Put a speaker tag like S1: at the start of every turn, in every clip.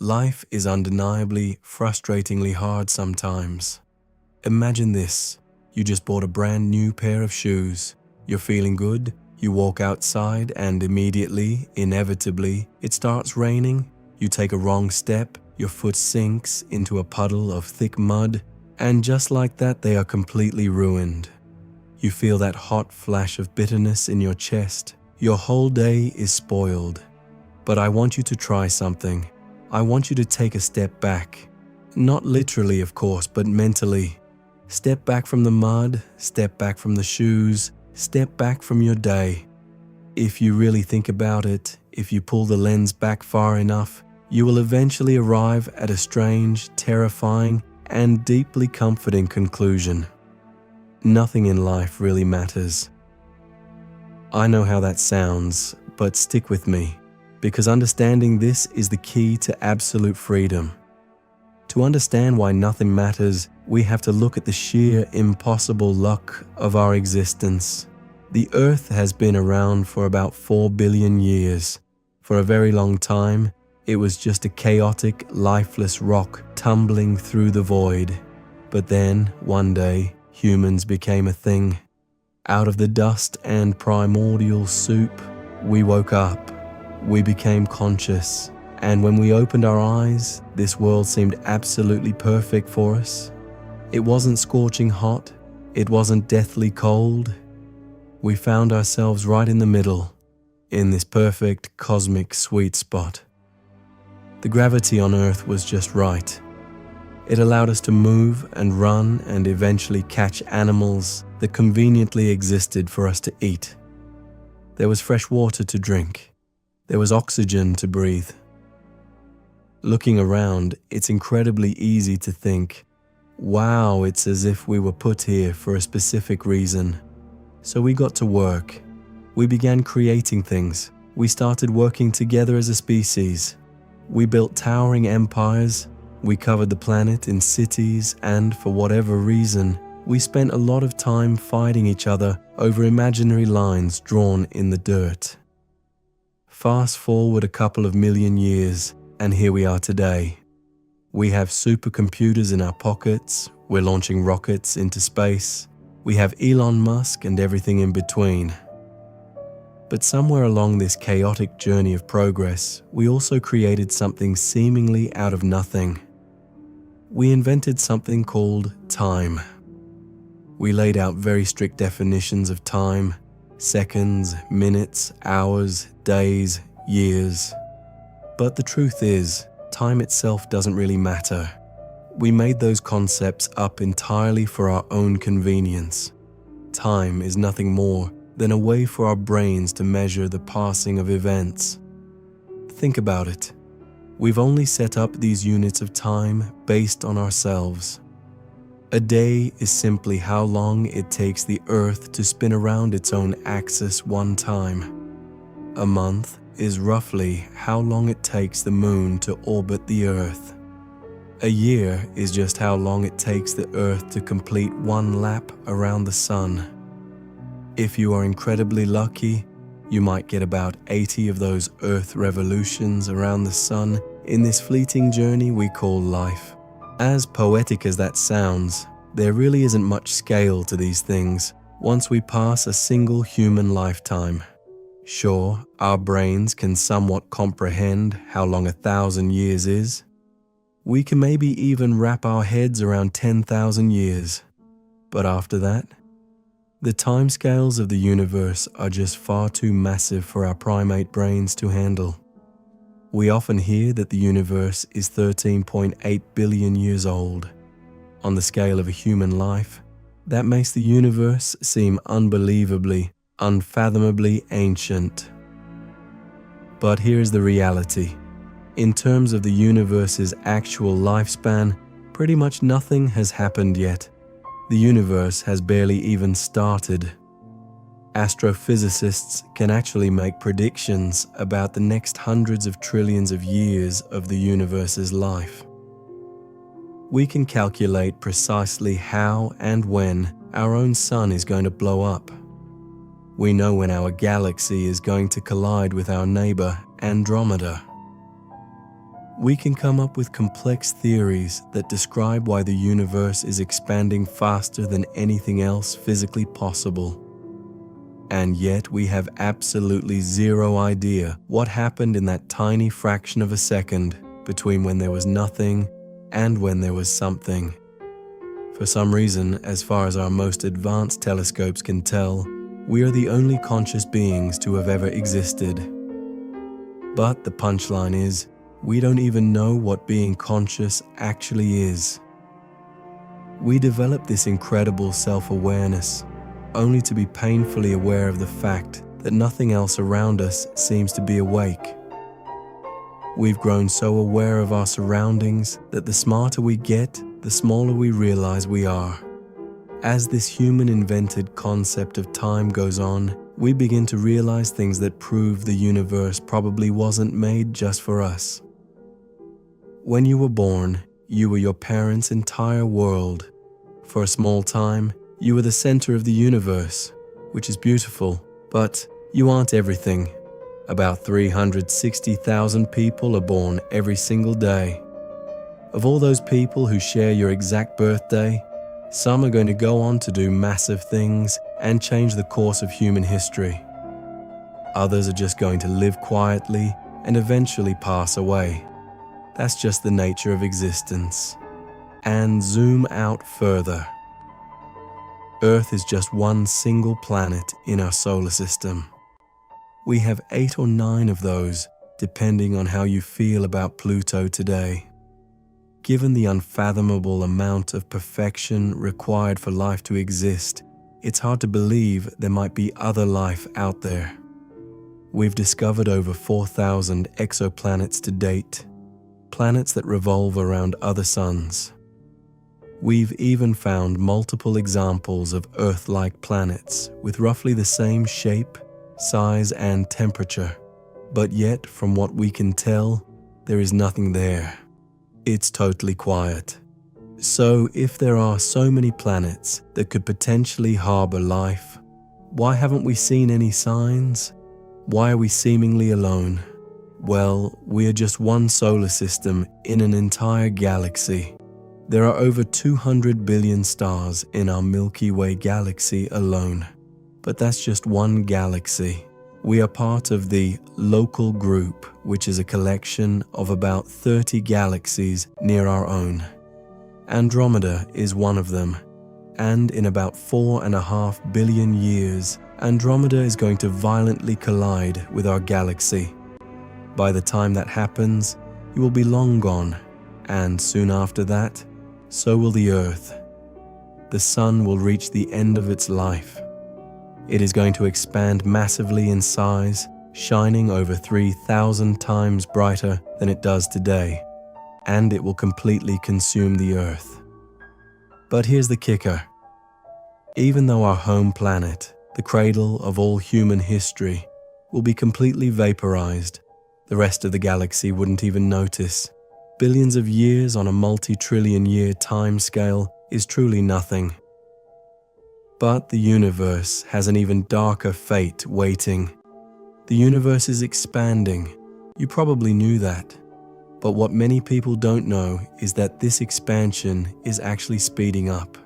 S1: Life is undeniably, frustratingly hard sometimes. Imagine this. You just bought a brand new pair of shoes. You're feeling good, you walk outside and immediately, inevitably, it starts raining. You take a wrong step, your foot sinks into a puddle of thick mud, and just like that they are completely ruined. You feel that hot flash of bitterness in your chest. Your whole day is spoiled. But I want you to try something. I want you to take a step back. Not literally, of course, but mentally. Step back from the mud, step back from the shoes, step back from your day. If you really think about it, if you pull the lens back far enough, you will eventually arrive at a strange, terrifying, and deeply comforting conclusion. Nothing in life really matters. I know how that sounds, but stick with me, because understanding this is the key to absolute freedom. To understand why nothing matters, we have to look at the sheer impossible luck of our existence. The Earth has been around for about 4 billion years. For a very long time, it was just a chaotic, lifeless rock tumbling through the void. But then, one day, humans became a thing. Out of the dust and primordial soup, we woke up. We became conscious, and when we opened our eyes, this world seemed absolutely perfect for us. It wasn't scorching hot, it wasn't deathly cold. We found ourselves right in the middle, in this perfect cosmic sweet spot. The gravity on Earth was just right. It allowed us to move and run and eventually catch animals that conveniently existed for us to eat. There was fresh water to drink. There was oxygen to breathe. Looking around, it's incredibly easy to think, wow, it's as if we were put here for a specific reason. So we got to work. We began creating things. We started working together as a species. We built towering empires. We covered the planet in cities, and for whatever reason, we spent a lot of time fighting each other over imaginary lines drawn in the dirt. Fast forward a couple of million years, and here we are today. We have supercomputers in our pockets, we're launching rockets into space, we have Elon Musk and everything in between. But somewhere along this chaotic journey of progress, we also created something seemingly out of nothing. We invented something called time. We laid out very strict definitions of time: seconds, minutes, hours, days, years. But the truth is, time itself doesn't really matter. We made those concepts up entirely for our own convenience. Time is nothing more than a way for our brains to measure the passing of events. Think about it. We've only set up these units of time based on ourselves. A day is simply how long it takes the Earth to spin around its own axis one time. A month is roughly how long it takes the moon to orbit the Earth. A year is just how long it takes the Earth to complete one lap around the sun. If you are incredibly lucky, you might get about 80 of those Earth revolutions around the sun in this fleeting journey we call life. As poetic as that sounds, there really isn't much scale to these things once we pass a single human lifetime. Sure, our brains can somewhat comprehend how long 1,000 years is. We can maybe even wrap our heads around 10,000 years. But after that, the timescales of the universe are just far too massive for our primate brains to handle. We often hear that the universe is 13.8 billion years old. On the scale of a human life, that makes the universe seem unbelievably, unfathomably ancient. But here's the reality. In terms of the universe's actual lifespan, pretty much nothing has happened yet. The universe has barely even started. Astrophysicists can actually make predictions about the next hundreds of trillions of years of the universe's life. We can calculate precisely how and when our own sun is going to blow up. We know when our galaxy is going to collide with our neighbor, Andromeda. We can come up with complex theories that describe why the universe is expanding faster than anything else physically possible. And yet we have absolutely zero idea what happened in that tiny fraction of a second between when there was nothing and when there was something. For some reason, as far as our most advanced telescopes can tell, we are the only conscious beings to have ever existed. But the punchline is, we don't even know what being conscious actually is. We develop this incredible self-awareness only to be painfully aware of the fact that nothing else around us seems to be awake. We've grown so aware of our surroundings that the smarter we get, the smaller we realize we are. As this human-invented concept of time goes on, we begin to realize things that prove the universe probably wasn't made just for us. When you were born, you were your parents' entire world. For a small time, you were the center of the universe, which is beautiful, but you aren't everything. About 360,000 people are born every single day. Of all those people who share your exact birthday, some are going to go on to do massive things and change the course of human history. Others are just going to live quietly and eventually pass away. That's just the nature of existence. And zoom out further. Earth is just one single planet in our solar system. We have 8 or 9 of those, depending on how you feel about Pluto today. Given the unfathomable amount of perfection required for life to exist, it's hard to believe there might be other life out there. We've discovered over 4,000 exoplanets to date, planets that revolve around other suns. We've even found multiple examples of Earth-like planets with roughly the same shape, size, and temperature. But yet, from what we can tell, there is nothing there. It's totally quiet. So, if there are so many planets that could potentially harbor life, why haven't we seen any signs? Why are we seemingly alone? Well, we are just one solar system in an entire galaxy. There are over 200 billion stars in our Milky Way galaxy alone. But that's just one galaxy. We are part of the Local Group, which is a collection of about 30 galaxies near our own. Andromeda is one of them, and in about 4.5 billion years, Andromeda is going to violently collide with our galaxy. By the time that happens, it will be long gone, and soon after that, so will the Earth. The Sun will reach the end of its life. It is going to expand massively in size, shining over 3,000 times brighter than it does today, and it will completely consume the Earth. But here's the kicker. Even though our home planet, the cradle of all human history, will be completely vaporized, the rest of the galaxy wouldn't even notice. Billions of years on a multi-trillion-year time scale is truly nothing. But the universe has an even darker fate waiting. The universe is expanding. You probably knew that. But what many people don't know is that this expansion is actually speeding up.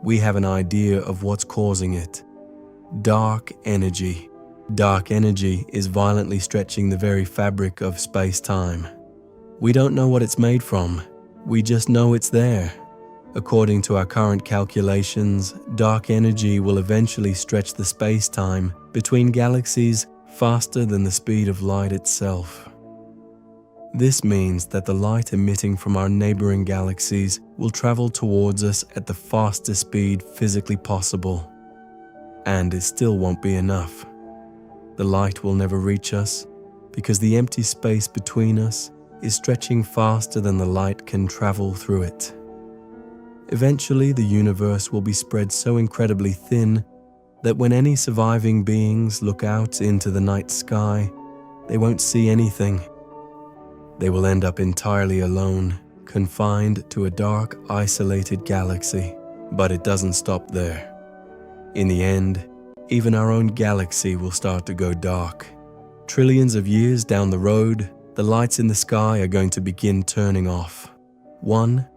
S1: We have an idea of what's causing it. Dark energy. Dark energy is violently stretching the very fabric of space-time. We don't know what it's made from. We just know it's there. According to our current calculations, dark energy will eventually stretch the space-time between galaxies faster than the speed of light itself. This means that the light emitting from our neighboring galaxies will travel towards us at the fastest speed physically possible. And it still won't be enough. The light will never reach us because the empty space between us is stretching faster than the light can travel through it. Eventually, the universe will be spread so incredibly thin that when any surviving beings look out into the night sky, they won't see anything. They will end up entirely alone, confined to a dark, isolated galaxy. But it doesn't stop there. In the end, even our own galaxy will start to go dark. Trillions of years down the road, the lights in the sky are going to begin turning off, one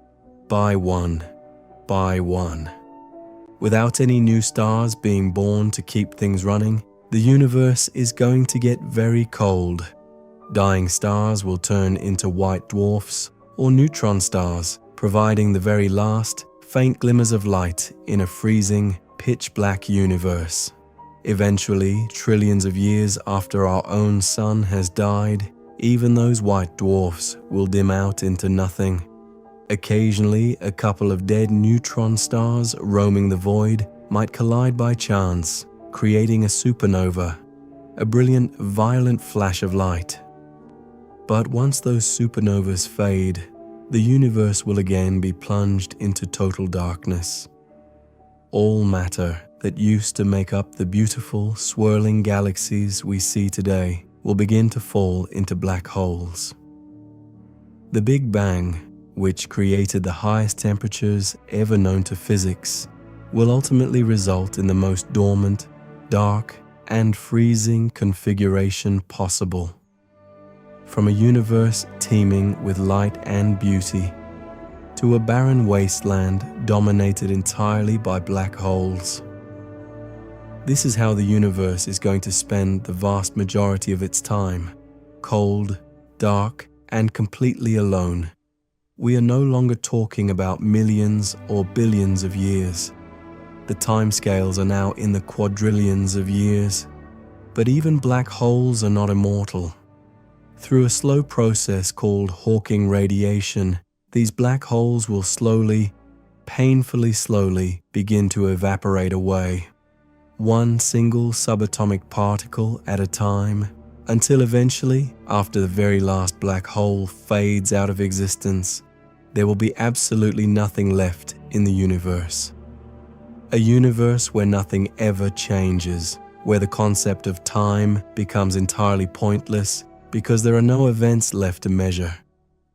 S1: by one by one. Without any new stars being born to keep things running, the universe is going to get very cold. Dying stars will turn into white dwarfs or neutron stars, providing the very last faint glimmers of light in a freezing, pitch-black universe. Eventually, trillions of years after our own sun has died, even those white dwarfs will dim out into nothing. Occasionally, a couple of dead neutron stars roaming the void might collide by chance, creating a supernova, a brilliant, violent flash of light. But once those supernovas fade, the universe will again be plunged into total darkness. All matter that used to make up the beautiful, swirling galaxies we see today will begin to fall into black holes. The Big Bang, which created the highest temperatures ever known to physics, will ultimately result in the most dormant, dark, and freezing configuration possible. From a universe teeming with light and beauty, to a barren wasteland dominated entirely by black holes. This is how the universe is going to spend the vast majority of its time, cold, dark, and completely alone. We are no longer talking about millions or billions of years. The timescales are now in the quadrillions of years. But even black holes are not immortal. Through a slow process called Hawking radiation, these black holes will slowly, painfully slowly, begin to evaporate away. One single subatomic particle at a time, until eventually, after the very last black hole fades out of existence, there will be absolutely nothing left in the universe. A universe where nothing ever changes, where the concept of time becomes entirely pointless because there are no events left to measure,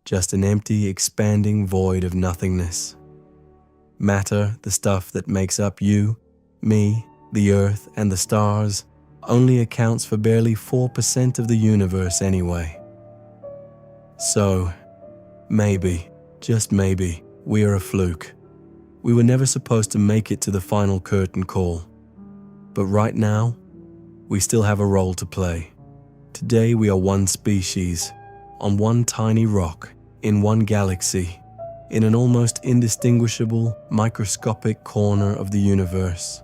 S1: just an empty, expanding void of nothingness. Matter, the stuff that makes up you, me, the Earth, and the stars, only accounts for barely 4% of the universe anyway. So, maybe, just maybe, we are a fluke. We were never supposed to make it to the final curtain call. But right now, we still have a role to play. Today we are one species, on one tiny rock, in one galaxy, in an almost indistinguishable, microscopic corner of the universe.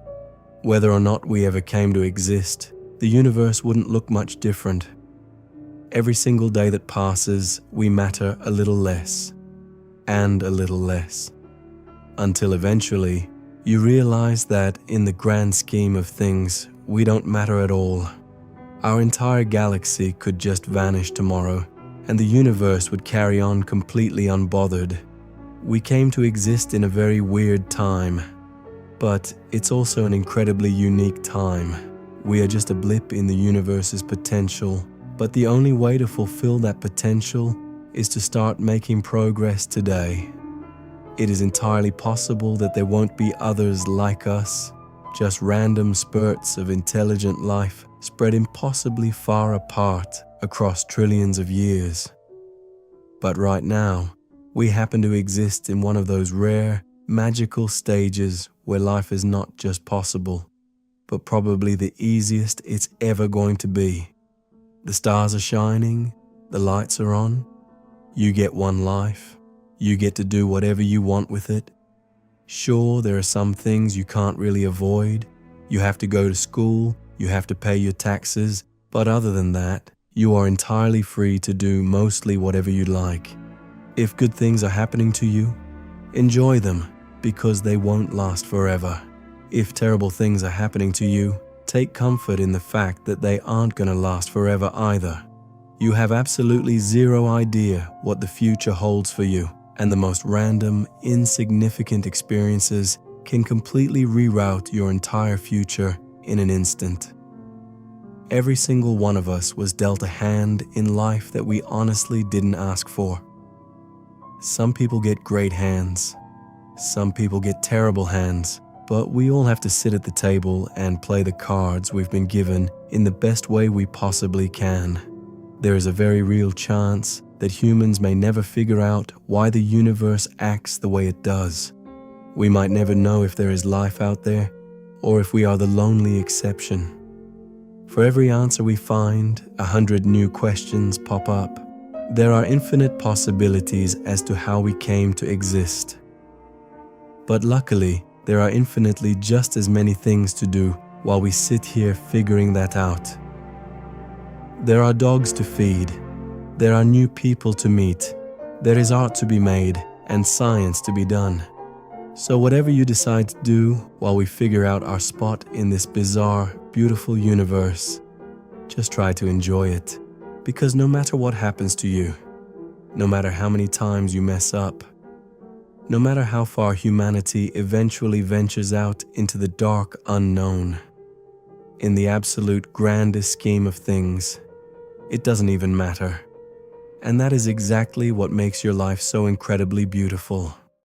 S1: Whether or not we ever came to exist, the universe wouldn't look much different. Every single day that passes, we matter a little less, and a little less, until eventually you realize that in the grand scheme of things, we don't matter at all. Our entire galaxy could just vanish tomorrow, and the universe would carry on completely unbothered. We came to exist in a very weird time, but it's also an incredibly unique time. We are just a blip in the universe's potential, but the only way to fulfill that potential is to start making progress today. It is entirely possible that there won't be others like us, just random spurts of intelligent life spread impossibly far apart across trillions of years. But right now, we happen to exist in one of those rare, magical stages where life is not just possible, but probably the easiest it's ever going to be. The stars are shining, the lights are on, you get one life, you get to do whatever you want with it. Sure, there are some things you can't really avoid. You have to go to school, you have to pay your taxes, but other than that, you are entirely free to do mostly whatever you like. If good things are happening to you, enjoy them, because they won't last forever. If terrible things are happening to you, take comfort in the fact that they aren't going to last forever either. You have absolutely zero idea what the future holds for you, and the most random, insignificant experiences can completely reroute your entire future in an instant. Every single one of us was dealt a hand in life that we honestly didn't ask for. Some people get great hands. Some people get terrible hands. But we all have to sit at the table and play the cards we've been given in the best way we possibly can. There is a very real chance that humans may never figure out why the universe acts the way it does. We might never know if there is life out there, or if we are the lonely exception. For every answer we find, 100 new questions pop up. There are infinite possibilities as to how we came to exist. But luckily, there are infinitely just as many things to do while we sit here figuring that out. There are dogs to feed. There are new people to meet. There is art to be made and science to be done. So whatever you decide to do while we figure out our spot in this bizarre, beautiful universe, just try to enjoy it. Because no matter what happens to you, no matter how many times you mess up, no matter how far humanity eventually ventures out into the dark unknown, in the absolute grandest scheme of things, it doesn't even matter. And that is exactly what makes your life so incredibly beautiful.